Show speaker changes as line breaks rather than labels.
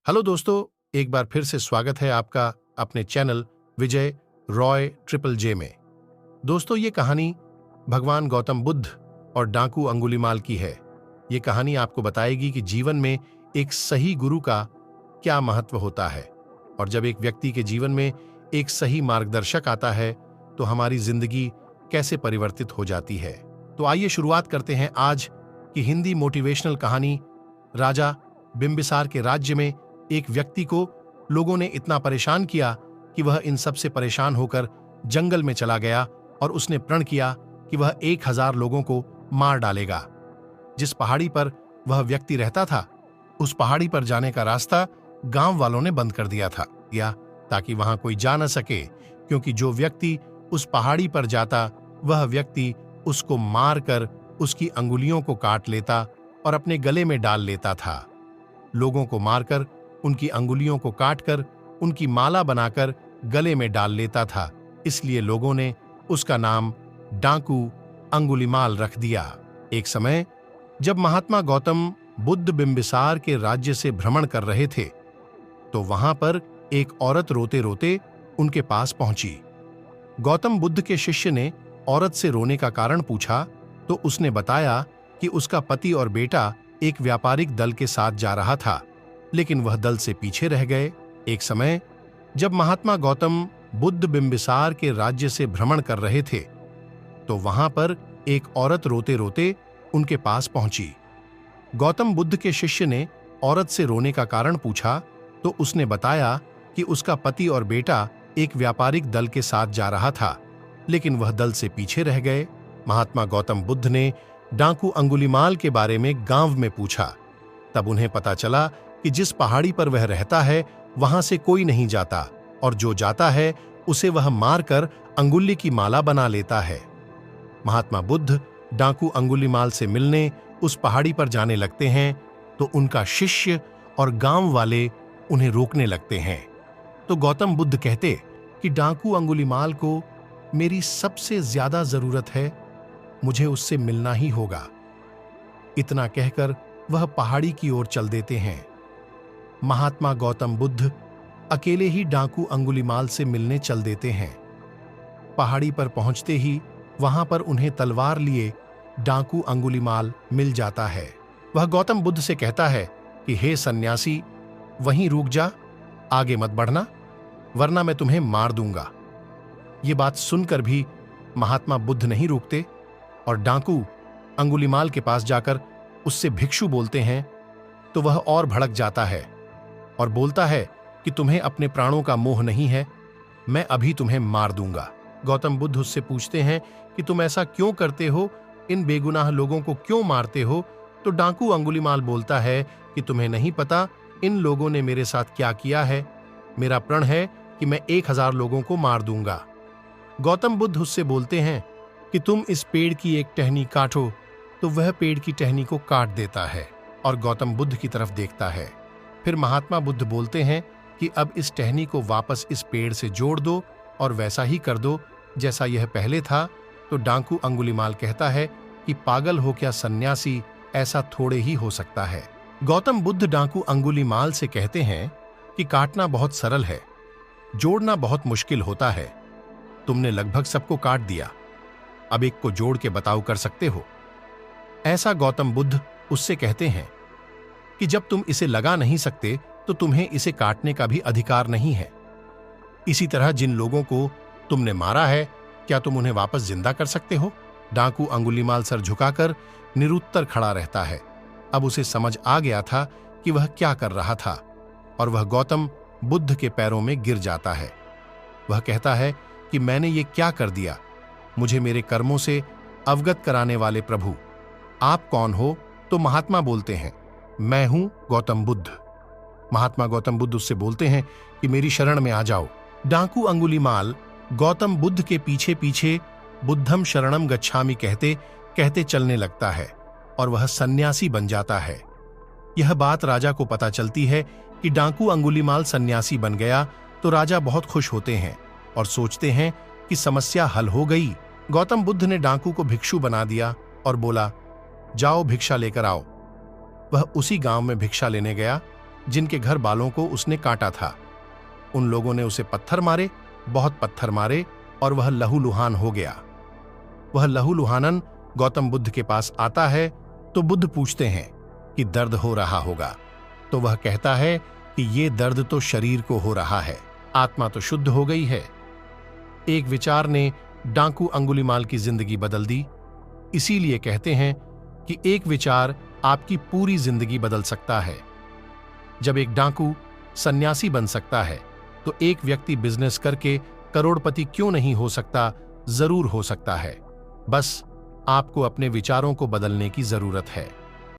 Hello दोस्तों, एक बार फिर से स्वागत है आपका अपने चैनल विजय रॉय ट्रिपल जे में। दोस्तों, ये कहानी भगवान गौतम बुद्ध और डाकू अंगुलीमाल की है। ये कहानी आपको बताएगी कि जीवन में एक सही गुरु का क्या महत्व होता है और जब एक व्यक्ति के जीवन में एक सही मार्गदर्शक आता है तो हमारी जिंदगी कैसे परिवर्तित हो जाती है। तो आइए शुरुआत करते हैं आज की हिंदी मोटिवेशनल कहानी। राजा बिंबिसार के राज्य में एक व्यक्ति को लोगों ने इतना परेशान किया कि वह इन सब से परेशान होकर जंगल में चला गया और उसने प्रण किया कि वह 1000 लोगों को मार डालेगा। जिस पहाड़ी पर वह व्यक्ति रहता था, उस पहाड़ी पर जाने का रास्ता गांव वालों ने बंद कर दिया था ताकि वहां कोई जा न सके, क्योंकि जो व्यक्ति उस पहाड़ी पर जाता वह व्यक्ति उसको मारकर उसकी अंगुलियों को काट लेता और अपने गले में डाल लेता था। लोगों को मारकर उनकी अंगुलियों को काटकर उनकी माला बनाकर गले में डाल लेता था, इसलिए लोगों ने उसका नाम डाकू अंगुलीमाल रख दिया। एक समय जब महात्मा गौतम बुद्ध बिंबिसार के राज्य से भ्रमण कर रहे थे तो वहां पर एक औरत रोते रोते उनके पास पहुंची। गौतम बुद्ध के शिष्य ने औरत से रोने का कारण पूछा तो उसने बताया कि उसका पति और बेटा एक व्यापारिक दल के साथ जा रहा था, लेकिन वह दल से पीछे रह गए। एक समय जब महात्मा गौतम बुद्ध बिंबिसार के राज्य से भ्रमण कर रहे थे तो वहां पर एक औरत रोते रोते उनके पास पहुंची। गौतम बुद्ध के शिष्य ने औरत से रोने का कारण पूछा तो उसने बताया कि उसका पति और बेटा एक व्यापारिक दल के साथ जा रहा था, लेकिन वह दल से पीछे रह गए। महात्मा गौतम बुद्ध ने डाकू अंगुलीमाल के बारे में गांव में पूछा। तब उन्हें पता चला कि जिस पहाड़ी पर वह रहता है वहां से कोई नहीं जाता और जो जाता है उसे वह मारकर अंगुली की माला बना लेता है। महात्मा बुद्ध डाकू अंगुलीमाल से मिलने उस पहाड़ी पर जाने लगते हैं तो उनका शिष्य और गांव वाले उन्हें रोकने लगते हैं। तो गौतम बुद्ध कहते कि डाकू अंगुलीमाल को मेरी सबसे ज्यादा जरूरत है, मुझे उससे मिलना ही होगा। इतना कहकर वह पहाड़ी की ओर चल देते हैं। महात्मा गौतम बुद्ध अकेले ही डाकू अंगुलीमाल से मिलने चल देते हैं। पहाड़ी पर पहुंचते ही वहां पर उन्हें तलवार लिए डाकू अंगुलीमाल मिल जाता है। वह गौतम बुद्ध से कहता है कि हे सन्यासी, वहीं रुक जा, आगे मत बढ़ना, वरना मैं तुम्हें मार दूंगा। ये बात सुनकर भी महात्मा बुद्ध नहीं रुकते और डाकू अंगुलीमाल के पास जाकर उससे भिक्षु बोलते हैं तो वह और भड़क जाता है और बोलता है कि तुम्हें अपने प्राणों का मोह नहीं है, मैं अभी तुम्हें मार दूंगा। गौतम बुद्ध उससे पूछते हैं कि तुम ऐसा क्यों करते हो, इन बेगुनाह लोगों को क्यों मारते हो? तो डाकू अंगुलीमाल बोलता है कि तुम्हें नहीं पता इन लोगों ने मेरे साथ क्या किया है। मेरा प्रण है कि मैं 1000 लोगों को मार दूंगा। गौतम बुद्ध उससे बोलते हैं कि तुम इस पेड़ की एक टहनी काटो, तो वह पेड़ की टहनी को काट देता है और गौतम बुद्ध की तरफ देखता है। फिर महात्मा बुद्ध बोलते हैं कि अब इस टहनी को वापस इस पेड़ से जोड़ दो और वैसा ही कर दो जैसा यह पहले था। तो डाकू अंगुलीमाल कहता है कि पागल हो क्या सन्यासी, ऐसा थोड़े ही हो सकता है। गौतम बुद्ध डाकू अंगुलीमाल से कहते हैं कि काटना बहुत सरल है, जोड़ना बहुत मुश्किल होता है। तुमने लगभग सबको काट दिया, अब एक को जोड़ के बताओ, कर सकते हो? ऐसा गौतम बुद्ध उससे कहते हैं कि जब तुम इसे लगा नहीं सकते तो तुम्हें इसे काटने का भी अधिकार नहीं है। इसी तरह जिन लोगों को तुमने मारा है, क्या तुम उन्हें वापस जिंदा कर सकते हो? डाकू अंगुलीमाल सर झुकाकर निरुत्तर खड़ा रहता है। अब उसे समझ आ गया था कि वह क्या कर रहा था और वह गौतम बुद्ध के पैरों में गिर जाता है। वह कहता है कि मैंने ये क्या कर दिया, मुझे मेरे कर्मों से अवगत कराने वाले प्रभु, आप कौन हो? तो महात्मा बोलते हैं, मैं हूं गौतम बुद्ध। महात्मा गौतम बुद्ध उससे बोलते हैं कि मेरी शरण में आ जाओ। डाकू अंगुलीमाल गौतम बुद्ध के पीछे पीछे बुद्धम शरणम गच्छामि कहते कहते चलने लगता है और वह सन्यासी बन जाता है। यह बात राजा को पता चलती है कि डाकू अंगुलीमाल सन्यासी बन गया तो राजा बहुत खुश होते हैं और सोचते हैं कि समस्या हल हो गई। गौतम बुद्ध ने डाकू को भिक्षु बना दिया और बोला, जाओ भिक्षा लेकर आओ। वह उसी गांव में भिक्षा लेने गया जिनके घर वालों को उसने काटा था। उन लोगों ने उसे पत्थर मारे, बहुत पत्थर मारे, और वह लहूलुहान हो गया। वह लहूलुहानन गौतम बुद्ध के पास आता है तो बुद्ध पूछते हैं कि दर्द हो रहा होगा, तो वह कहता है कि ये दर्द तो शरीर को हो रहा है, आत्मा तो शुद्ध हो गई है। एक विचार ने डाकू अंगुलीमाल की जिंदगी बदल दी। इसीलिए कहते हैं कि एक विचार आपकी पूरी जिंदगी बदल सकता है। जब एक डाकू सन्यासी बन सकता है तो एक व्यक्ति बिजनेस करके करोड़पति क्यों नहीं हो सकता? जरूर हो सकता है। बस आपको अपने विचारों को बदलने की जरूरत है।